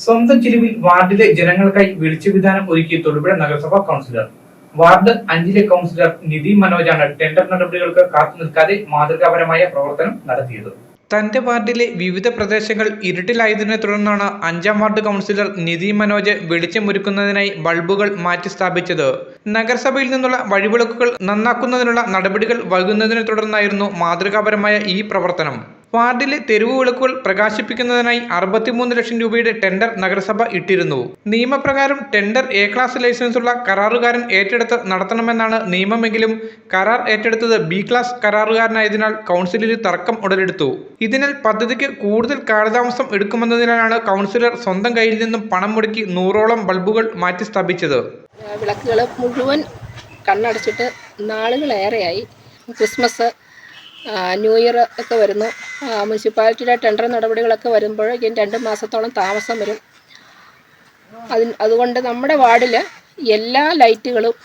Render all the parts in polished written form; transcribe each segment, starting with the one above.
സ്വന്തം ചിലവിൽ വാർഡിലെ ജനങ്ങൾക്കായി വെളിച്ചവിധാനം ഒരുക്കി തൊടുപുഴ നഗരസഭാ കൗൺസിലർ. വാർഡ് 5 കൗൺസിലർ നിധി മനോജാണ് ടെൻഡർ നടപടികൾക്ക് കാത്തുനിൽക്കാതെ മാതൃകാപരമായ പ്രവർത്തനം നടത്തിയത്. തന്റെ വാർഡിലെ വിവിധ പ്രദേശങ്ങൾ ഇരുട്ടിലായതിനെ തുടർന്നാണ് 5ാം വാർഡ് കൗൺസിലർ നിധി മനോജ് വെളിച്ചമൊരുക്കുന്നതിനായി ബൾബുകൾ മാറ്റി സ്ഥാപിച്ചത്. നഗരസഭയിൽ നിന്നുള്ള വഴിവിളക്കുകൾ നന്നാക്കുന്നതിനുള്ള നടപടികൾ വൈകുന്നതിനെ തുടർന്നായിരുന്നു മാതൃകാപരമായ ഈ പ്രവർത്തനം. വാർഡിലെ തെരുവു വിളക്കുകൾ പ്രകാശിപ്പിക്കുന്നതിനായി 63 ലക്ഷം രൂപയുടെ ടെൻഡർ നഗരസഭ ഇട്ടിരുന്നു. നിയമപ്രകാരം ടെൻഡർ എ ക്ലാസ് ലൈസൻസുള്ള കരാറുകാരൻ ഏറ്റെടുത്ത് നടത്തണമെന്നാണ് നിയമമെങ്കിലും കരാർ ഏറ്റെടുത്തത് ബി ക്ലാസ് കരാറുകാരനായതിനാൽ കൗൺസിലിൽ തർക്കം ഉടലെടുത്തു. ഇതിനാൽ പദ്ധതിക്ക് കൂടുതൽ കാലതാമസം എടുക്കുമെന്നതിനാലാണ് കൗൺസിലർ സ്വന്തം കയ്യിൽ നിന്നും പണം മുടക്കി 100ഓളം ബൾബുകൾ മാറ്റി സ്ഥാപിച്ചത്. വിളക്കുകൾ മുഴുവൻ കണ്ണടച്ചിട്ട് നാളുകളേറെയായി. ക്രിസ്മസ്, ന്യൂ ഇയർ ഒക്കെ വരുന്നു. മുനിസിപ്പാലിറ്റിയുടെ ടെൻഡർ നടപടികളൊക്കെ വരുമ്പോഴേക്കും 2 മാസത്തോളം താമസം വരും. അതുകൊണ്ട് നമ്മുടെ വാർഡിൽ എല്ലാ ലൈറ്റുകളും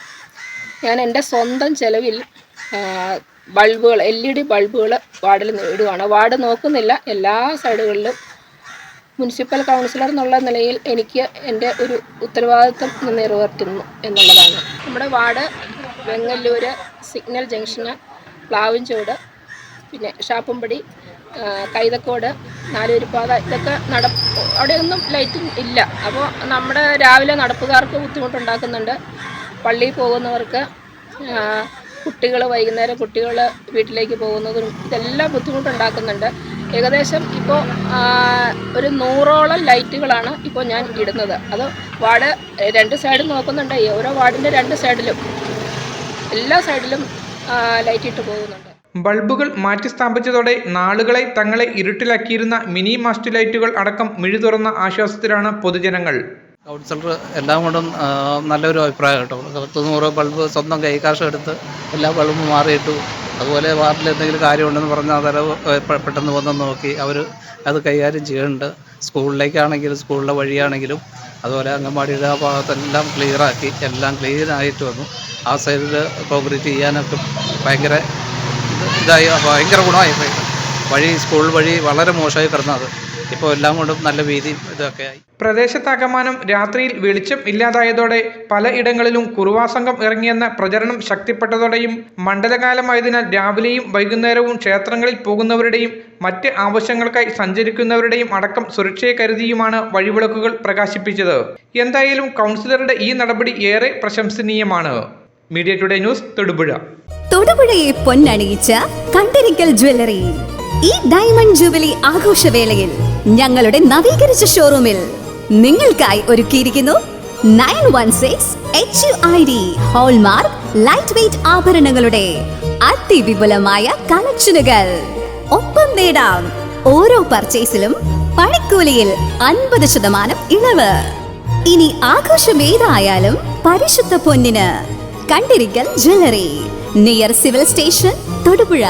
ഞാൻ എൻ്റെ സ്വന്തം ചെലവിൽ ബൾബുകൾ LED ബൾബുകൾ വാർഡിൽ ഇടുകയാണ്. വാർഡ് നോക്കുന്നില്ല, എല്ലാ സൈഡുകളിലും മുനിസിപ്പൽ കൗൺസിലർ എന്നുള്ള നിലയിൽ എനിക്ക് എൻ്റെ ഒരു ഉത്തരവാദിത്വം നിറവേറ്റുന്നു എന്നുള്ളതാണ്. നമ്മുടെ വാർഡ് വെങ്ങല്ലൂർ, സിഗ്നൽ ജംഗ്ഷന്, പ്ലാവിൻചൂട്, പിന്നെ ഷാപ്പുംപടി, കൈതക്കോട്, നാലുവരിപ്പാത, ഇതൊക്കെ അവിടെയൊന്നും ലൈറ്റിംഗ് ഇല്ല. അപ്പോൾ നമ്മുടെ രാവിലെ നടപ്പുകാർക്ക് ബുദ്ധിമുട്ടുണ്ടാക്കുന്നുണ്ട്. പള്ളിയിൽ പോകുന്നവർക്ക്, വൈകുന്നേരം കുട്ടികൾ വീട്ടിലേക്ക് പോകുന്നതും ഇതെല്ലാം ബുദ്ധിമുട്ടുണ്ടാക്കുന്നുണ്ട്. ഏകദേശം ഇപ്പോൾ ഒരു 100ഓളം ലൈറ്റുകളാണ് ഇപ്പോൾ ഞാൻ ഇടുന്നത്. അത് വാർഡ് 2 സൈഡും നോക്കുന്നുണ്ട്. ഓരോ വാർഡിൻ്റെ 2 സൈഡിലും എല്ലാ സൈഡിലും ലൈറ്റ് ഇട്ട് പോകുന്നുണ്ട്. ബൾബുകൾ മാറ്റി സ്ഥാപിച്ചതോടെ നാളുകളായി തങ്ങളെ ഇരുട്ടിലാക്കിയിരുന്ന മിനി മാസ്റ്റ് ലൈറ്റുകൾ അടക്കം മിഴി തുറന്ന ആശ്വാസത്തിലാണ് പൊതുജനങ്ങൾ. കൗൺസിലർ എല്ലാം കൊണ്ടും നല്ലൊരു അഭിപ്രായം കേട്ടോ. 100 ബൾബ് സ്വന്തം കൈകാശം എടുത്ത് എല്ലാ ബൾബും മാറിയിട്ടു. അതുപോലെ വാർഡിൽ എന്തെങ്കിലും കാര്യമുണ്ടെന്ന് പറഞ്ഞാൽ അത് പെട്ടെന്ന് വന്ന് നോക്കി അവർ അത് കൈകാര്യം ചെയ്യുന്നുണ്ട്. സ്കൂളിലേക്കാണെങ്കിലും സ്കൂളിലെ വഴിയാണെങ്കിലും അതുപോലെ അംഗൻവാടിയുടെ ആ ഭാഗത്തെല്ലാം ക്ലിയറാക്കി എല്ലാം ക്ലീനായിട്ട് വന്നു. ആ സൈഡിൽ കോൺക്രീറ്റ് ചെയ്യാനൊക്കെ ഭയങ്കര ഗുണമായി. സ്കൂൾ വഴി വളരെ മോശമായി കിടന്നത് ഇപ്പോൾ എല്ലാം കൊണ്ടും നല്ല വീതിയും ഇതൊക്കെ ആയി. പ്രദേശത്താകമാനം രാത്രിയിൽ വെളിച്ചം ഇല്ലാതായതോടെ പല ഇടങ്ങളിലും കുറുവാ സംഘം ഇറങ്ങിയെന്ന പ്രചരണം ശക്തിപ്പെട്ടതോടെയും മണ്ഡലകാലമായതിനാൽ രാവിലെയും വൈകുന്നേരവും ക്ഷേത്രങ്ങളിൽ പോകുന്നവരുടെയും മറ്റ് ആവശ്യങ്ങൾക്കായി സഞ്ചരിക്കുന്നവരുടെയും അടക്കം സുരക്ഷയെ കരുതിയുമാണ് വഴിവിളക്കുകൾ പ്രകാശിപ്പിച്ചത്. എന്തായാലും കൗൺസിലറുടെ ഈ നടപടി ഏറെ പ്രശംസനീയമാണ്. Media today news, Thodupuzha. തൊടുപുഴയെ പൊന്നണിയിച്ച കണ്ടിരിക്കൽ ജ്വല്ലറി ഈ ഡയമണ്ട് ജൂബിലി ആഘോഷവേളയിൽ ഞങ്ങളുടെ നവീകരിച്ച ഷോറൂമിൽ നിങ്ങൾക്കായി ഒരുക്കിയിരിക്കുന്നു 916 HUID ഹോൾമാർക്ക് ലൈറ്റ് വെയ്റ്റ് ആഭരണങ്ങളുടെ അതിവിപുലമായ കളക്ഷനുകൾ. ഒപ്പം നേടാം ഓരോ പർച്ചേസിലും പണിക്കൂലിയിൽ 50% ഇളവ്. ഇനി ആഘോഷം ഏതായാലും പരിശുദ്ധ പൊന്നിന് കണ്ടിരിക്കൽ jewellery, near civil station, Thodupuzha.